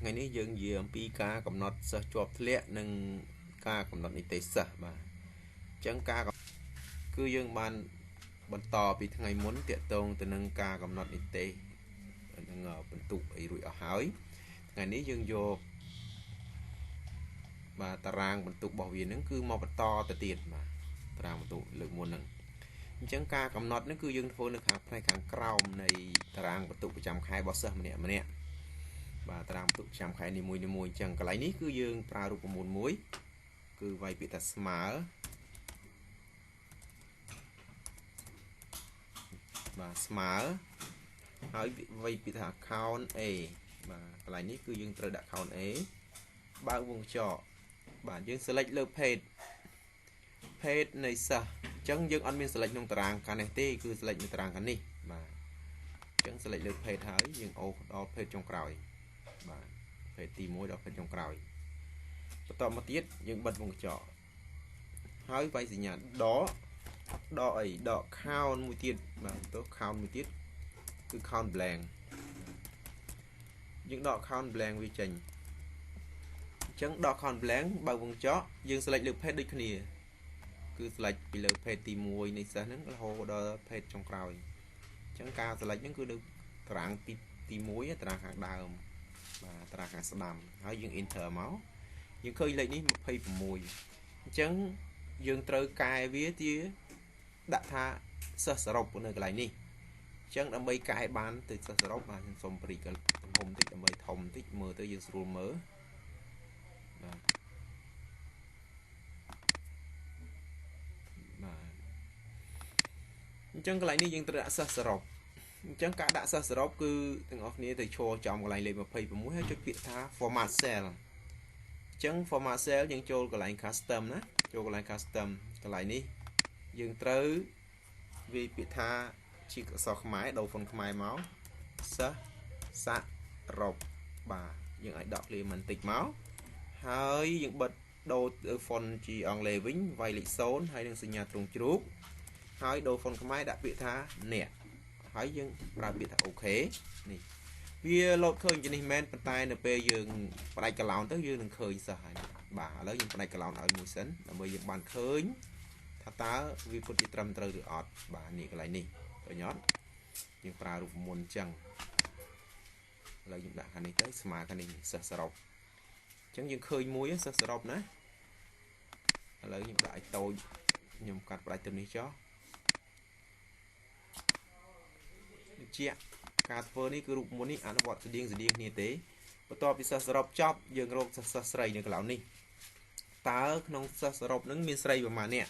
ngày nay dương gì pi ca cầm nọt sơ chuột lẹ nâng ca cầm nọt tế sơ mà chẳng ca cứ dương ban bận tò bị ngày muốn tiện tông từ nâng ca cầm nọt tế nâng bận tụ ấy rồi ở hỏi ngày nay dương vô mà ta rang bận tụ bảo vì nó cứ mò bận to từ tiền mà ta rang bận tụ lượng muôn nâng chẳng ca cầm nọt nó cứ dương phô nước hạt hay càng cao này ta rang bận tụ trăm khai bao sơ mà nè và ta làm tụ chạm khai này mùi chẳng cái lấy ní cứ dương pra rụp một muối cứ vay bị ta smart và smart hỏi vay bị ta count a và cái lấy ní cứ dương tự đặt count a bao vùng trọ bản dương select lơ page này sao chẳng dương admin select nông tàng cái này tê cứ select nông tàng cái này mà chẳng select lơ page hỏi dương all page trong còi và phải tìm mối đó phần trong còiต่อมาទៀតយើងបិទវងកញ្ចក់ហើយវាយសញ្ញាដកអីដក count មួយទៀតបាទទៅ count មួយទៀតគឺ count blank យើងដក count blank វាចេញអញ្ចឹងដក count blank បើវងកញ្ចក់យើង select លើ page ដូចគ្នាគឺ select ពីលើ page ទី1នៃសិស្សហ្នឹងរហូតដល់ page ចុងក្រោយអញ្ចឹងការ select ហ្នឹងគឺនៅតារាងទី1តារាងខាងដើមបាទតារាងខាងស្ដាំហើយយើង enter មកយើងឃើញលេខនេះ26អញ្ចឹងយើងត្រូវកែវាជាដាក់ថាសិស្សសរុបនៅកន្លែងនេះអញ្ចឹងដើម្បីកែបានទៅសិស្សសរុបបាទខ្ញុំសូមព្រីកទំហំតិចដើម្បីធំតិចមើលទៅយើងស្រួលមើលបាទអញ្ចឹងកន្លែងនេះយើងត្រូវដាក់សិស្សសរុបអញ្ចឹងការដាក់សិស្សសរុបគឺទាំងអស់គ្នាទៅឈរចំកន្លែងលេខ26ហើយចុចពាក្យថា format cellចឹង format cell យើងចូលកន្លែង custom ណាចូលកន្លែង custom កន្លែងនេះយើងត្រូវវាពាក្យថាជាអក្សរខ្មែរដូរ font ខ្មែរមកសិស្សសរុបបាទយើងអាចដក clear បន្តិចមកហើយយើងបិទដូរ font ជាអង់គ្លេសវិញវាយលេខ0ហើយនឹងសញ្ញាទ្រង់ជ្រូកហើយដូរ font ខ្មែរដាក់ពាក្យថាអ្នកហើយយើងប្រើពាក្យថា OK នេះវាលោតឃើញជានេះមែនប៉ុន្តែនៅពេលយើងផ្ដាច់កឡោនទៅយើងនឹងឃើញសិស្សហើយបាទឥឡូវយើងផ្ដាច់កឡោនឲ្យមួយសិនដើម្បីយើងបានឃើញថាតើវាពិតជាត្រឹមត្រូវឬអត់បាទនេះកន្លែងនេះឃើញអត់យើងប្រើរូបមន្តអញ្ចឹងឥឡូវយើងដាក់ខាងនេះទៅស្មើខាងនេះសិស្សសរុបអញ្ចឹងយើងឃើញមួយសិស្សសរុបណាឥឡូវខ្ញុំដាក់ឲ្យតូចខ្ញុំកាត់ផ្ដាច់ទៅនេះចុះជាការធ្វើនេះគឺរូបមន្តនេះអនុវត្តស្តៀងគ្នាទេបន្ទាប់ពីសិស្សសរុបចប់យើងរកសិស្សស្រីនៅកន្លែងនេះតើក្នុងសិស្សសរុបនឹងមានស្រីប្រមាណអ្នក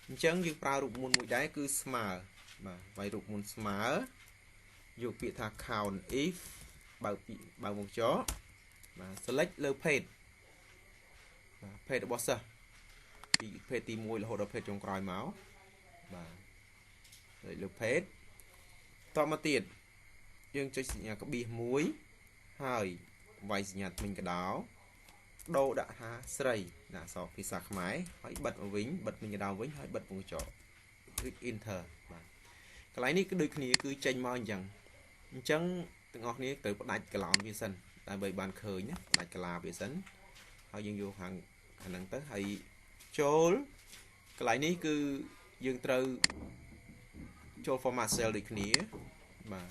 អញ្ចឹងយើងប្រើរូបមន្តមួយដែរគឺស្មើបាទវាយរូបមន្តស្មើយកពាក្យថា count if បើវងចបាទ select លើ page បាទ page របស់សិស្សពី page ទី1រហូតដល់ page ចុងក្រោយមកបាទលើ page តមកទៀតយើងចុចសញ្ញាក្បៀសមួយហើយវាយសញ្ញាថ្មិញកដោដូរដាក់ថាស្រីដាក់អក្សរភាសាខ្មែរហើយបិទមកវិញបិទថ្មិញកដោវិញហើយបិទវងកញ្ចក់ click enter បាទកន្លែងនេះគឺដូចគ្នាគឺចេញមកអញ្ចឹងទាំងអស់គ្នាត្រូវផ្ដាច់កឡោនវាសិនដើម្បីបានឃើញណាផ្ដាច់កលាវាសិនហើយយើងយកខាងហ្នឹងទៅហើយចូលកន្លែងនេះគឺយើងត្រូវចូល format cell ដូចគ្នាបាទ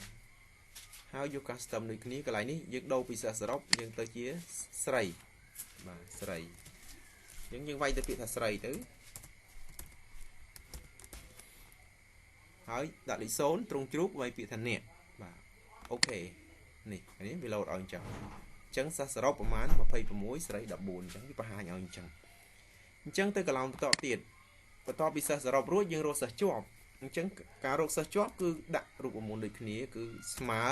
ហើយយក custom ដូចគ្នាកន្លែងនេះយើងដូរពីសិស្សសរុបយើងទៅជាស្រីបាទស្រីយើងវាយទៅពាក្យថាស្រីទៅហើយដាក់លេខ0ទ្រង់ជ្រូកវាយពាក្យថាអ្នកបាទអូខេនេះវាលោតឲ្យអញ្ចឹងសិស្សសរុបប្រមាណ26ស្រី14អញ្ចឹងវាបង្ហាញឲ្យអញ្ចឹងទៅកន្លងបន្តទៀតបន្ទាប់ពីសិស្សសរុបរួចយើងរកសិស្សជាប់អញ្ចឹងការរកសិស្សជាប់គឺដាក់រូបមន្តដូចគ្នាគឺស្មើ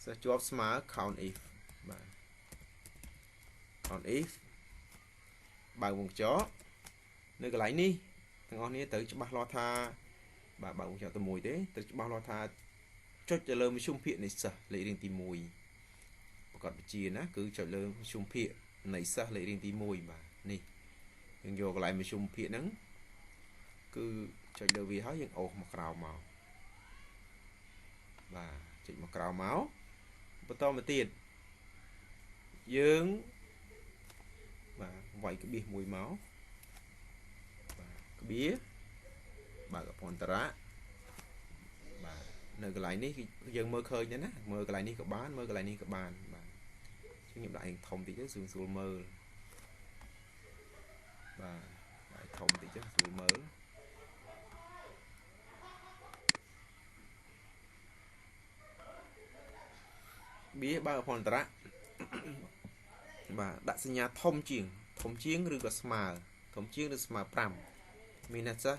សិស្សជាប់ស្មើ count if បាទ count if បើវងកញ្ចក់នៅកន្លែងនេះទាំងអស់គ្នាត្រូវច្បាស់លាស់ថាបាទបើវងកញ្ចក់ទៅមួយទេត្រូវច្បាស់លាស់ថាចុចទៅលើមធ្យមភាគនៃសិស្សលេខរៀងទី1ប្រកាសវិជាណាគឺចុចលើមធ្យមភាគនៃសិស្សលេខរៀងទី1បាទនេះយើងយកកន្លែងមធ្យមភាគហ្នឹងគឺចុចលើវាហើយយើងអូសមកក្រោមមកបាទចុចមកក្រោមមកបន្តមកទៀត dương và vậy cái bia mùi máu và cái bia bà gặp con tara và nơi cái lại ní dương mơ khơi nhé mơ cái lại ní các bán mơ cái lại ní các bàn và những đại thông thì chứ sườn sườn mơ và đại thông thì chứ sườn mơ bia ba gặp con tara và đã sinh nhà thông chiếng rư có smà pram mình là sao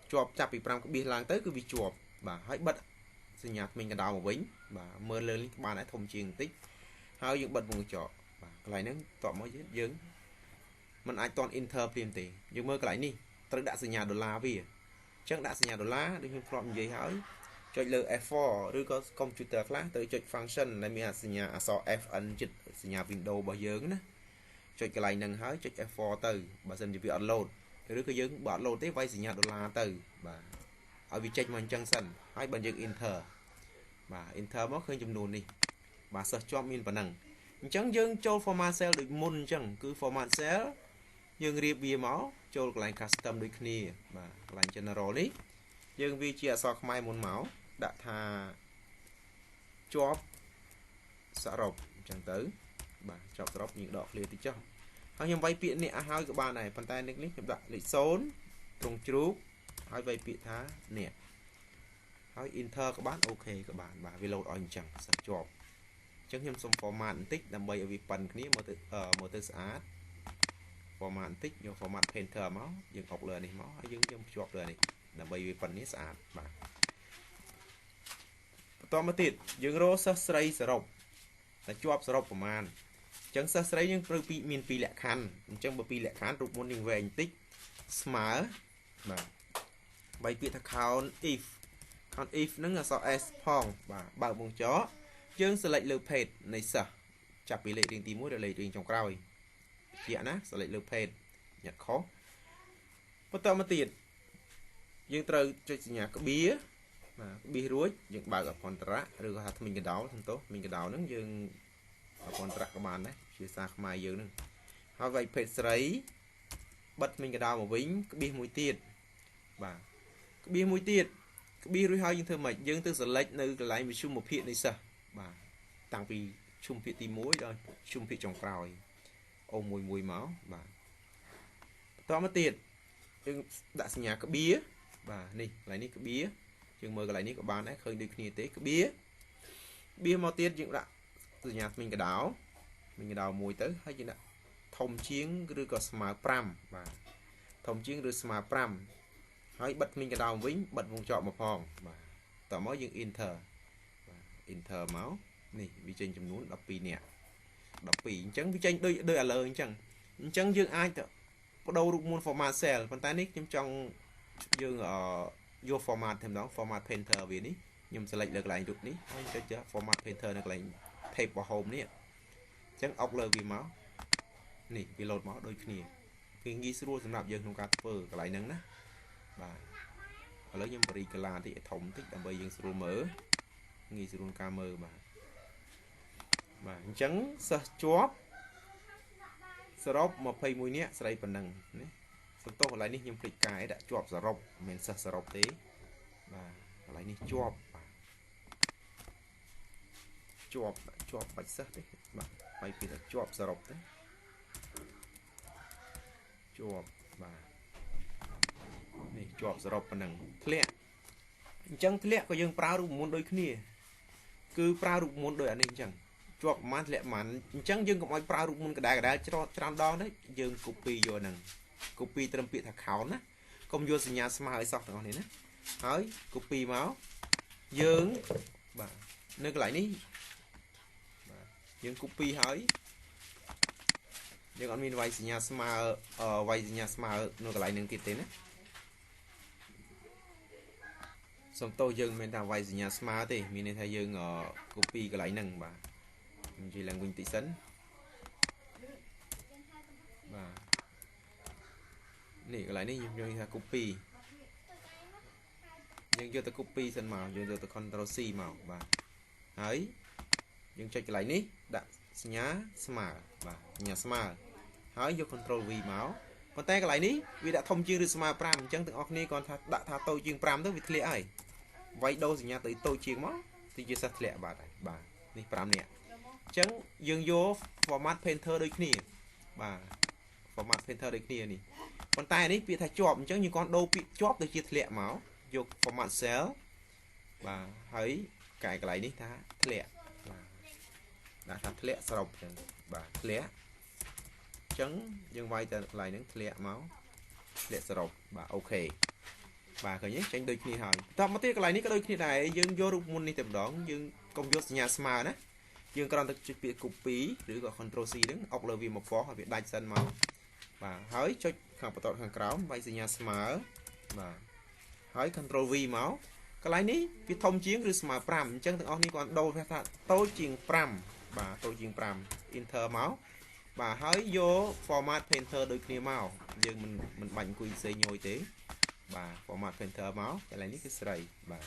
chọp chặt bị pram có biết lang tới cứ bị chọp và hãy bật sinh nhà mình cái đào một bính và mơ lên các bạn ấy thông chiếng tích hai những bật vùng trọ và lại nó tọa mới dướng mình ai toàn inter tiền tỷ nhưng mơ cái lại đi tới đã sinh nhà đô la vì chắc đã sinh nhà đô la đi from gì hỏi cho F4 rồi có computer class tới cho function này mình sinh nhà so Fn chích sinh nhà Windows bao dướng đó cho cái này nâng hỏi cho F4 từ bà xin việc upload rồi cái dướng bỏ load tới vay sinh nhà đô la từ và ở vị check mình chân sân hai bên dướng inter và inter mất hơi chùm nôn đi và search cho mình và nâng chẳng dưng cho format cell được môn chẳng cứ format cell nhưng riêng bia máu cho lại custom đôi khi và lại general đi nhưng vì chia sẻ mai môn máu đã thà chop sợ rộp chẳng tới và chop rộp những đọt liền thì chắc họ nhầm vay piện nè hai của bạn này phần tay nick nick đặt lịch xốn trùng chú hai vay piện thá nè hai inter các bạn ok các bạn và reload on chẳng sợ chop chẳng thêm xong format tích làm bây ở vì phầnนี้một từ sát format tích vô format painter máu dừng học lời này máu hay dừng trong chọp lời này làm bây vì phầnนี้sát màต่อมาติดយើងរកសិស្សស្រីសរុបតែជាប់សរុបប្រមាណអញ្ចឹងសិស្សស្រីយើងត្រូវមាន2លក្ខខណ្ឌអញ្ចឹងបើ2លក្ខខណ្ឌរូបមន្តយើងវែងបន្តិចស្មើបាទបីពាក្យថា count if ហ្នឹងអក្សរ s ផងបាទបើកវងចោយើង select លើ page នៃសិស្សចាប់ពីលេខរៀងទី1ដល់លេខរៀងចុងក្រោយជាក់ណា select លើ page ញ៉ាត់ខុសបន្តមកទៀតយើងត្រូវចុចសញ្ញាក្បៀបៀរួចយើងបើកអភ័ន្តរៈឬក៏ថាថ្មិញកដោសំទោសថ្មិញកដោហ្នឹងយើងអភ័ន្តរៈក៏បានដែរភាសាខ្មែរយើងហ្នឹងហើយវាយភេទស្រីបិទថ្មិញកដោមកវិញក្បៀសមួយទៀតបាទក្បៀសមួយទៀតក្បៀសរួចហើយយើងធ្វើម៉េចយើងទៅ select នៅកន្លែងវិជុំភាគនៃសិស្សបាទតាំងពីជុំភាគទី1ដល់ជុំភាគចុងក្រោយអូមួយមកបាទបន្តមកទៀតយើងដាក់សញ្ញាក្បៀសបាទនេះកន្លែងនេះក្បៀសយើងមើលកន្លែងនេះក៏បានដែរឃើញដូចគ្នាទេក្បៀមកទៀតយើងដាក់សញ្ញាថ្មិញកដោមួយទៅហើយយើងដាក់ធំជាងឬក៏ស្មើ5បាទធំជាងឬស្មើ5ហើយបិទថ្មិញកដោវិញបិទវងចោមកផងបាទតោះមកយើង enter បាទ enter មកនេះវាចេញចំនួន12នាក់12អញ្ចឹងវាចេញដូចឥឡូវអញ្ចឹងយើងអាចទៅបដូររូបមន្ត format cell ប៉ុន្តែនេះខ្ញុំចង់យើងយក format តែម្ដង format painter វានេះខ្ញុំ select លើកន្លែងរូបនេះហើយចុច format painter នៅកន្លែង tape របស់ home នេះអញ្ចឹងអុកលើវាមកនេះវា load មកដូចគ្នាវាងាយស្រួលសម្រាប់យើងក្នុងការធ្វើកន្លែងហ្នឹងណាបាទឥឡូវខ្ញុំបរិយាកាសតិចឲ្យធំតិចដើម្បីយើងស្រួលមើលងាយស្រួលការមើលបាទអញ្ចឹងសិស្សជាប់សរុប21នាក់ស្រីប៉ុណ្ណឹងណាសំទោសកន្លែងនេះខ្ញុំភ្លេចកែដាក់ជាប់សរុបមិនមែនសិស្សសរុបទេបាទកន្លែងនេះជាប់បាច់សិស្សទេបាទបាយពីថាជាប់សរុបទេជាប់បាទនេះជាប់សរុបប៉ុណ្ណឹងធ្លាក់អញ្ចឹងធ្លាក់ក៏យើងប្រើរូបមន្តដូចគ្នាគឺប្រើរូបមន្តដូចអានេះអញ្ចឹងជាប់ប្រមាណធ្លាក់ប្រមាណអញ្ចឹងយើងកុំឲ្យប្រើរូបមន្តកដែលច្រើនដងទេយើង copy យកហ្នឹង copy ត្រឹមពាក្យថា count ណាកុំយកសញ្ញាស្មើឲ្យសោះទាំងអស់នេះណាហើយ copy មកយើងបាទនៅកន្លែងនេះបាទយើង copy ហើយយើងអត់មានវាយសញ្ញាស្មើនៅកន្លែងនឹងទៀតទេណាសំទោសយើងមិនមែនថាវាយសញ្ញាស្មើទេមានន័យថាយើង copy កន្លែងហ្នឹងបាទនិយាយឡើងវិញតិចសិនបាទនេះកន្លែងនេះខ្ញុំនិយាយថា copy យើងយកទៅ copy សិនមកយើងយកទៅ control C មកបាទហើយយើងចុចកន្លែងនេះដាក់ សញ្ញាស្មើបាទសញ្ញាស្មើហើយយក control V មកប៉ុន្តែកន្លែងនេះវាដាក់ធំជាងឬស្មើ5អញ្ចឹងទាំងអស់គ្នាគាត់ថាដាក់ថាតូចជាង5ទៅវាធ្លាក់ហើយវាយដូរសញ្ញាទៅតូចជាងមកទៅជាសិស្សធ្លាក់បាទបាទនេះ5នាក់អញ្ចឹងយើងយក format painter ដូចគ្នាបាទ format painter ដូចគ្នានេះប៉ុន្តែនេះពាក្យថាជាប់អញ្ចឹងយើងគាត់ដូរពាក្យជាប់ទៅជាធ្លាក់មកយក format cell បាទហើយកែកន្លែងនេះថាធ្លាក់បាទដាក់ថាធ្លាក់សរុបអញ្ចឹងបាទធ្លាក់អញ្ចឹងយើងវាយទៅកន្លែងហ្នឹងធ្លាក់មកធ្លាក់សរុបបាទអូខេបាទឃើញទេចេញដូចគ្នាហើយតបមកទៀតកន្លែងនេះក៏ដូចគ្នាដែរយើងយករូបមន្តនេះតែម្ដងយើងកុំយកសញ្ញាស្មើណាយើងគ្រាន់តែចុចពាក្យ copy ឬក៏ control C ហ្នឹងអុកលើវាមកប៉ោះឲ្យវាដាច់សិនមកបាទហើយចុចខាងបន្ទាត់ខាងក្រោមវាយសញ្ញាស្មើបាទហើយ control V មកកន្លែងនេះវាធំជាងឬស្មើ5អញ្ចឹងទាំងអស់នេះគាត់ដូរថាតូចជាង5បាទតូចជាង5 enter មកបាទហើយយក format painter ដូចគ្នាមកយើងមិនបាច់អង្គុយផ្សេងញយទេបាទ format painter មកកន្លែងនេះគឺស្រីបាទ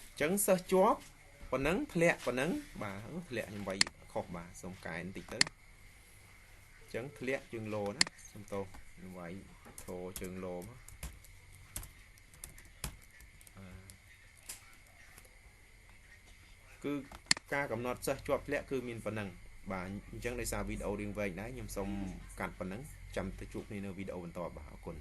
អញ្ចឹងសិស្សជាប់ប៉ុណ្ណឹងធ្លាក់ប៉ុណ្ណឹងបាទធ្លាក់ខ្ញុំវាយខុសបាទសុំកែបន្តិចទៅអញ្ចឹងធ្លាក់ជើងលោណាសុំទោសខ្ញុំវាយធោជើងលោមកគឺការកំណត់សិស្សជាប់ធ្លាក់គឺមានប៉ុណ្ណឹងបាទអញ្ចឹងដោយសារវីដេអូរៀងវែងដែរខ្ញុំសូមកាត់ប៉ុណ្ណឹងចាំទៅជួបគ្នានៅវីដេអូបន្តបាទអរគុណ